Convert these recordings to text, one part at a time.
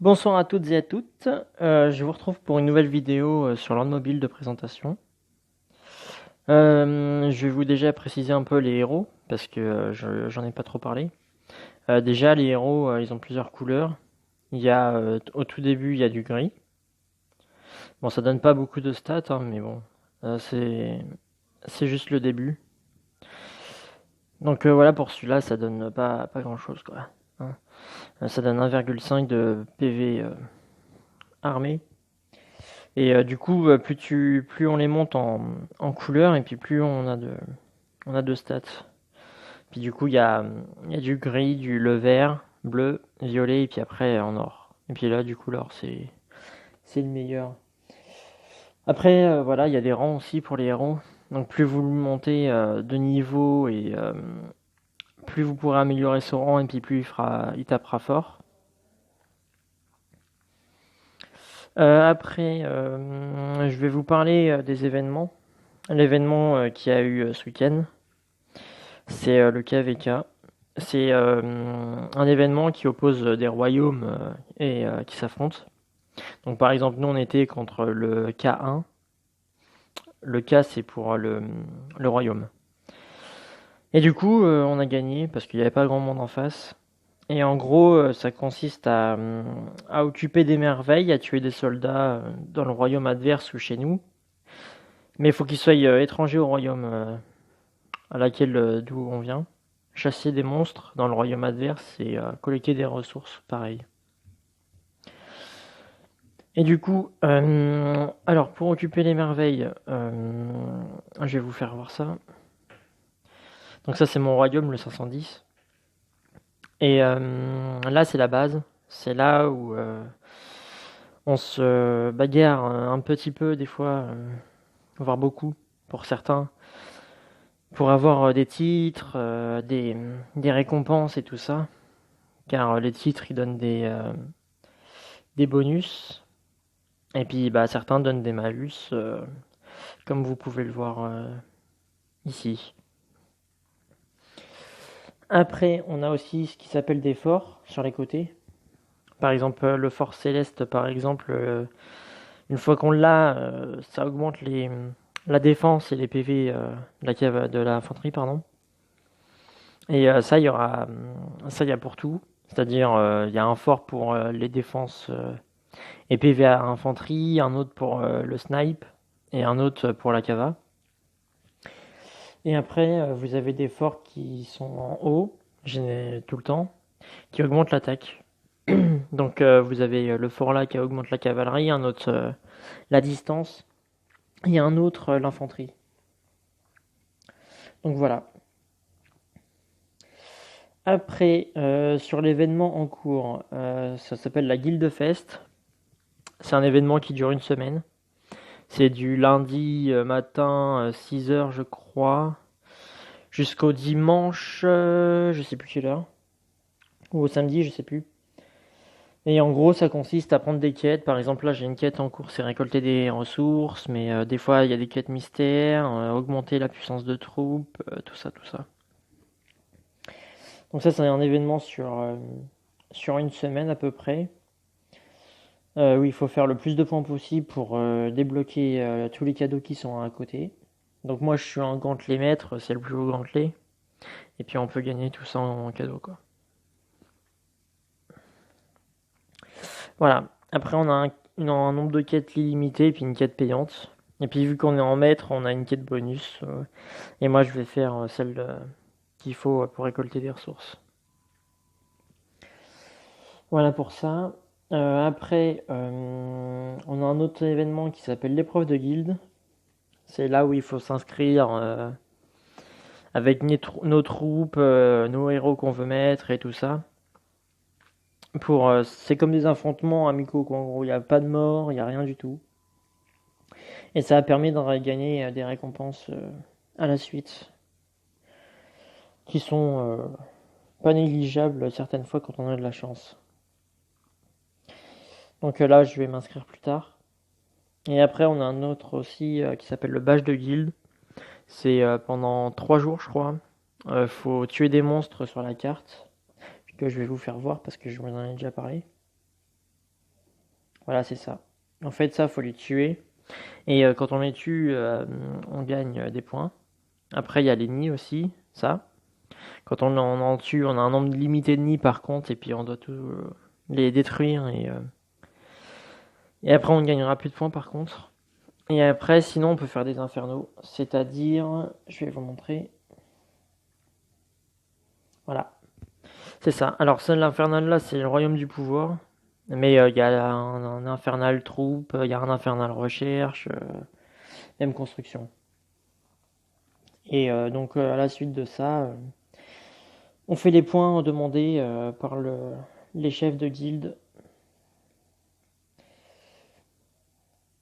Bonsoir à toutes et à toutes. Je vous retrouve pour une nouvelle vidéo sur l'ordre mobile de présentation. Je vais vous déjà préciser un peu les héros parce que j'en ai pas trop parlé. Déjà, les héros, ils ont plusieurs couleurs. Il y a au tout début, il y a du gris. Bon, ça donne pas beaucoup de stats, hein, mais bon, c'est juste le début. Donc voilà, pour celui-là, ça donne pas grand-chose, quoi. Hein. Ça donne 1,5 de PV armé. Et du coup, plus on les monte en couleur, et puis plus on a de stats. Puis du coup, il y a du gris, le vert, bleu, violet, et puis après en or. Et puis là, du coup, l'or, c'est le meilleur. Après, voilà, il y a des rangs aussi pour les héros. Donc plus vous montez de niveau, et plus vous pourrez améliorer son rang, et puis plus il tapera fort. Après, je vais vous parler des événements. L'événement qu'il y a eu ce week-end, c'est le KVK. C'est un événement qui oppose des royaumes et qui s'affrontent. Donc par exemple, nous on était contre le K1. Le K c'est pour le royaume. Et du coup, on a gagné parce qu'il n'y avait pas grand monde en face. Et en gros, ça consiste à occuper des merveilles, à tuer des soldats dans le royaume adverse ou chez nous. Mais il faut qu'ils soient étrangers au royaume à laquelle d'où on vient. Chasser des monstres dans le royaume adverse et collecter des ressources, pareil. Et du coup, alors pour occuper les merveilles, je vais vous faire voir ça. Donc ça c'est mon royaume, le 510. Et là c'est la base. C'est là où on se bagarre un petit peu des fois, voire beaucoup pour certains, pour avoir des titres, des récompenses et tout ça. Car les titres ils donnent des bonus. Et puis bah, certains donnent des malus, comme vous pouvez le voir ici. Après, on a aussi ce qui s'appelle des forts sur les côtés. Par exemple, le fort céleste, par exemple, une fois qu'on l'a, ça augmente la défense et les PV de l'infanterie, pardon. Et ça, ça, il y a pour tout. C'est-à-dire, il y a un fort pour les défenses et PV à infanterie, un autre pour le snipe et un autre pour la cava. Et après, vous avez des forts qui sont en haut, tout le temps, qui augmentent l'attaque. Donc vous avez le fort là qui augmente la cavalerie, un autre la distance, et un autre l'infanterie. Donc voilà. Après, sur l'événement en cours, ça s'appelle la Guild Fest. C'est un événement qui dure une semaine. C'est du lundi matin 6h je crois, jusqu'au dimanche, je sais plus quelle heure, ou au samedi, je sais plus. Et en gros, ça consiste à prendre des quêtes. Par exemple, là, j'ai une quête en cours, c'est récolter des ressources, mais des fois, il y a des quêtes mystères, augmenter la puissance de troupes, tout ça, tout ça. Donc ça, c'est un événement sur une semaine à peu près, où il faut faire le plus de points possible pour débloquer tous les cadeaux qui sont à côté. Donc moi, je suis un gantelet maître, c'est le plus haut gantelet. Et puis on peut gagner tout ça en cadeau, quoi. Voilà. Après, on a un nombre de quêtes limité et puis une quête payante. Et puis vu qu'on est en maître, on a une quête bonus. Et moi, je vais faire celle qu'il faut pour récolter des ressources. Voilà pour ça. Après, on a un autre événement qui s'appelle l'épreuve de guilde. C'est là où il faut s'inscrire avec nos troupes, nos héros qu'on veut mettre et tout ça. C'est comme des affrontements amicaux, quoi. En gros, il n'y a pas de mort, il n'y a rien du tout. Et ça a permis de gagner des récompenses à la suite, qui sont pas négligeables certaines fois quand on a de la chance. Donc là, je vais m'inscrire plus tard. Et après, on a un autre aussi qui s'appelle le badge de guilde. C'est pendant 3 jours, je crois. Faut tuer des monstres sur la carte, que je vais vous faire voir parce que je vous en ai déjà parlé. Voilà, c'est ça. En fait, ça, faut les tuer. Et quand on les tue, on gagne des points. Après, il y a les nids aussi, ça. Quand on en tue, on a un nombre limité de nids par contre, et puis on doit tout les détruire. Et après, on ne gagnera plus de points par contre. Et après, sinon, on peut faire des infernaux. C'est-à-dire, je vais vous montrer. Voilà, c'est ça. Alors, celle l'infernal là, c'est le royaume du pouvoir. Mais il y a un infernal troupe, il y a un infernal recherche, même construction. Et donc, à la suite de ça, on fait les points demandés par les chefs de guilde.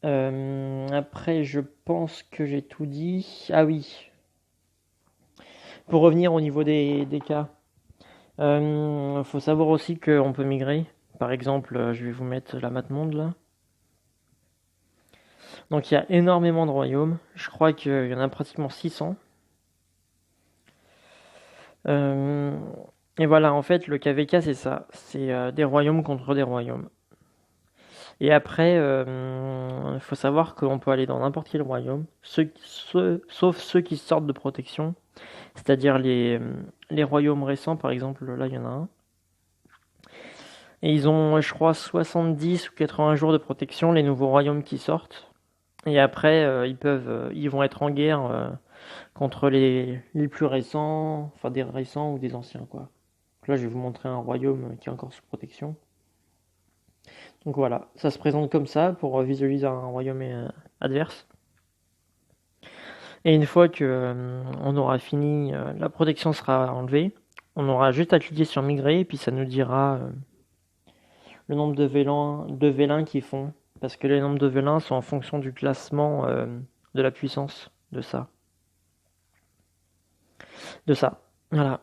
Après, je pense que j'ai tout dit. Ah oui, pour revenir au niveau des cas, faut savoir aussi qu'on peut migrer. Par exemple, je vais vous mettre la map monde là. Donc il y a énormément de royaumes. Je crois qu'il y en a pratiquement 600. Euh, et voilà, en fait, le KVK c'est ça. C'est des royaumes contre des royaumes. Et après, il faut savoir qu'on peut aller dans n'importe quel royaume, sauf ceux qui sortent de protection. C'est-à-dire les royaumes récents, par exemple, là il y en a un. Et ils ont, je crois, 70 ou 80 jours de protection, les nouveaux royaumes qui sortent. Et après, ils vont être en guerre contre les plus récents, enfin des récents ou des anciens, quoi. Donc là, je vais vous montrer un royaume qui est encore sous protection. Donc voilà, ça se présente comme ça pour visualiser un royaume adverse. Et une fois que on aura fini, la protection sera enlevée. On aura juste à cliquer sur migrer et puis ça nous dira le nombre de vélins qu'ils font. Parce que les nombres de vélins sont en fonction du classement de la puissance de ça. Voilà.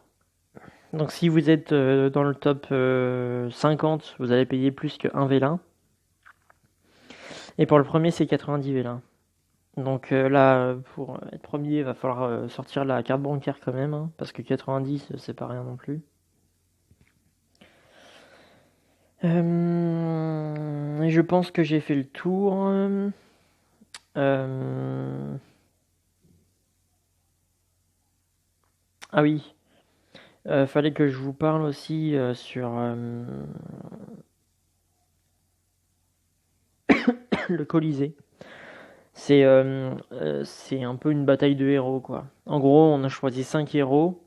Donc si vous êtes dans le top 50, vous allez payer plus que 1 vélin. Et pour le premier, c'est 90 vélins. Donc là, pour être premier, il va falloir sortir la carte bancaire quand même, hein, parce que 90, c'est pas rien non plus. Et je pense que j'ai fait le tour. Ah oui, fallait que je vous parle aussi sur le Colisée. C'est un peu une bataille de héros, quoi. En gros, on a choisi 5 héros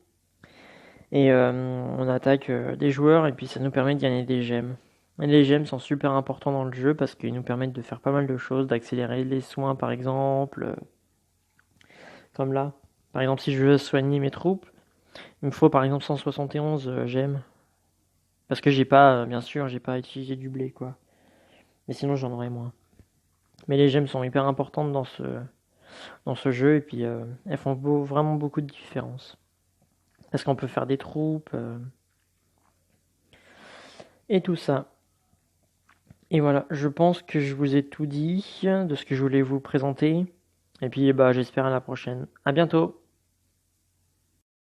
et on attaque des joueurs et puis ça nous permet de gagner des gemmes. Et les gemmes sont super importants dans le jeu parce qu'ils nous permettent de faire pas mal de choses, d'accélérer les soins par exemple, comme là. Par exemple, si je veux soigner mes troupes, il me faut par exemple 171 gemmes. Parce que j'ai pas, bien sûr, j'ai pas utilisé du blé, quoi. Mais sinon, j'en aurais moins. Mais les gemmes sont hyper importantes dans ce jeu et puis elles font vraiment beaucoup de différence. Parce qu'on peut faire des troupes et tout ça. Et voilà, je pense que je vous ai tout dit de ce que je voulais vous présenter. Et puis bah, j'espère à la prochaine. À bientôt!